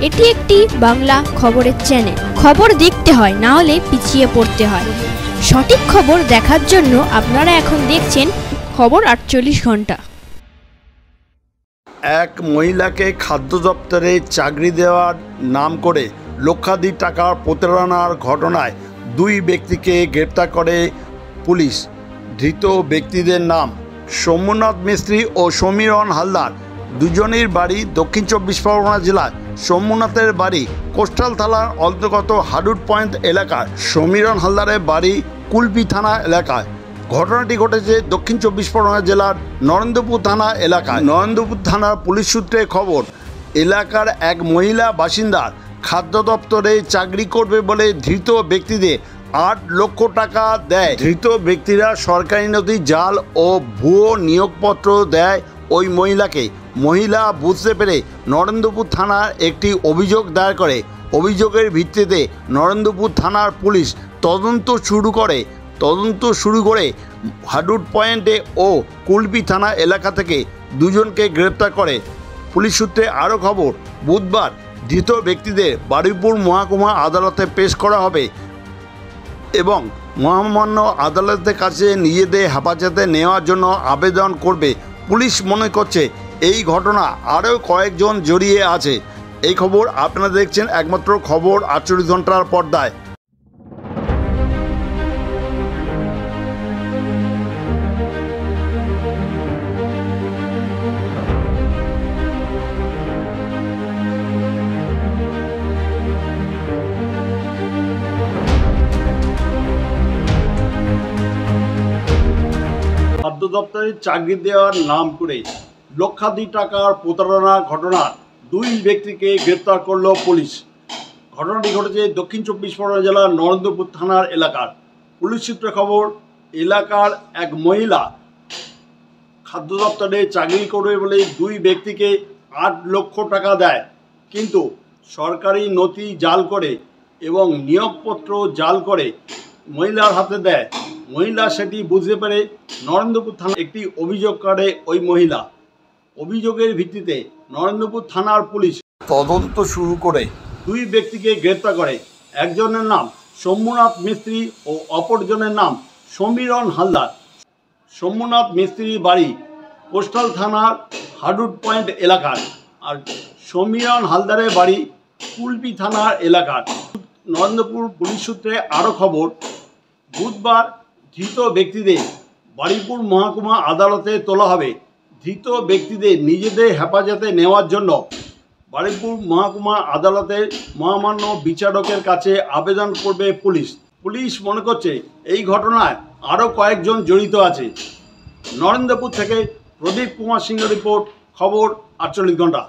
এটি একটি বাংলা খবরের চ্যানেল। খবর দেখতে হয়, না হলে পিছিয়ে পড়তে হয়। সঠিক খবর দেখার জন্য আপনারা এখন দেখছেন খবর 48 ঘন্টা। এক মহিলাকে খাদ্য দপ্তরে চাকরি দেওয়ার নাম করে লক্ষাধিক টাকার প্রতারণার ঘটনায় দুই ব্যক্তিকে গ্রেপ্তার করে পুলিশ। ধৃত ব্যক্তিদের নাম সোমনাথ মিস্ত্রি ও সমীরণ হালদার। দুজনের বাড়ি দক্ষিণ 24 পরগনা জেলার। সোমনাথের বাড়ি কোস্টাল থানার অন্তর্গত হাডুট পয়েন্ট এলাকার। সমীরণ হালদারের বাড়ি কুলপি থানা এলাকায়। ঘটনাটি ঘটেছে দক্ষিণ 24 পরগনা জেলার নরেন্দ্রপুর থানা এলাকায়। নরেন্দ্রপুর থানার পুলিশ সূত্রে খবর, এলাকার এক মহিলা বাসিন্দার খাদ্য দপ্তরে চাকরি করবে বলে ধৃত ব্যক্তিদের 8 লক্ষ টাকা দেয়। ধৃত ব্যক্তিরা সরকারি নথি জাল ও ভুয়ো নিয়োগপত্র দেয় ওই মহিলাকে। মহিলা বুঝতে পেরে নরেন্দ্রপুর থানার একটি অভিযোগ দায়ের করে। অভিযোগের ভিত্তিতে নরেন্দ্রপুর থানার পুলিশ তদন্ত শুরু করে হাডুট পয়েন্টে ও কুলপি থানা এলাকা থেকে দুজনকে গ্রেপ্তার করে। পুলিশ সূত্রে আরও খবর, বুধবার ধৃত ব্যক্তিদের বারুইপুর মহকুমা আদালতে পেশ করা হবে এবং মহামান্য আদালতের কাছে নিজেদের হেফাজতে নেওয়ার জন্য আবেদন করবে। পুলিশ মনে করছে এই ঘটনা আরও কয়েকজন জড়িয়ে আছে। এই খবর আপনারা দেখছেন একমাত্র খবর 48 ঘন্টার পর্দায়। খাদ্য দপ্তরে চাকরি দেওয়ার নাম করে লক্ষাধিক টাকার প্রতারণার ঘটনা দুই ব্যক্তিকে গ্রেপ্তার করল পুলিশ। ঘটনাটি ঘটেছে দক্ষিণ 24 পরগনা জেলার নরেন্দ্রপুর থানার এলাকার। পুলিশ সূত্রে খবর, এলাকার এক মহিলা খাদ্য দপ্তরে চাকরি করবে বলে দুই ব্যক্তিকে 8 লক্ষ টাকা দেয়, কিন্তু সরকারি নথি জাল করে এবং নিয়োগপত্র জাল করে মহিলার হাতে দেয়। মহিলা সেটি বুঝতে পেরে নরেন্দ্রপুর থানা একটি অভিযোগ করে ওই মহিলা। অভিযোগের ভিত্তিতে নরেন্দ্রপুর থানার পুলিশ তদন্ত শুরু করে দুই ব্যক্তিকে গ্রেপ্তার করে। একজনের নাম সোমনাথ মিস্ত্রি ও অপরজনের নাম সমীরণ হালদার। সোমনাথ মিস্ত্রির বাড়ি কোস্টাল থানার হাডুট পয়েন্ট এলাকার, আর সমীরণ হালদারের বাড়ি কুলপি থানার এলাকার। নরেন্দ্রপুর পুলিশ সূত্রে আরও খবর, বুধবার ধৃত ব্যক্তিদের বারুইপুর মহকুমা আদালতে তোলা হবে। ধৃত ব্যক্তিদের নিজেদের হেফাজতে নেওয়ার জন্য বারুইপুর মহকুমা আদালতের মহামান্য বিচারকের কাছে আবেদন করবে পুলিশ। পুলিশ মনে করছে এই ঘটনায় আরও কয়েকজন জড়িত আছে। নরেন্দ্রপুর থেকে প্রদীপ কুমার সিংহ রিপোর্ট, খবর 48 ঘন্টা।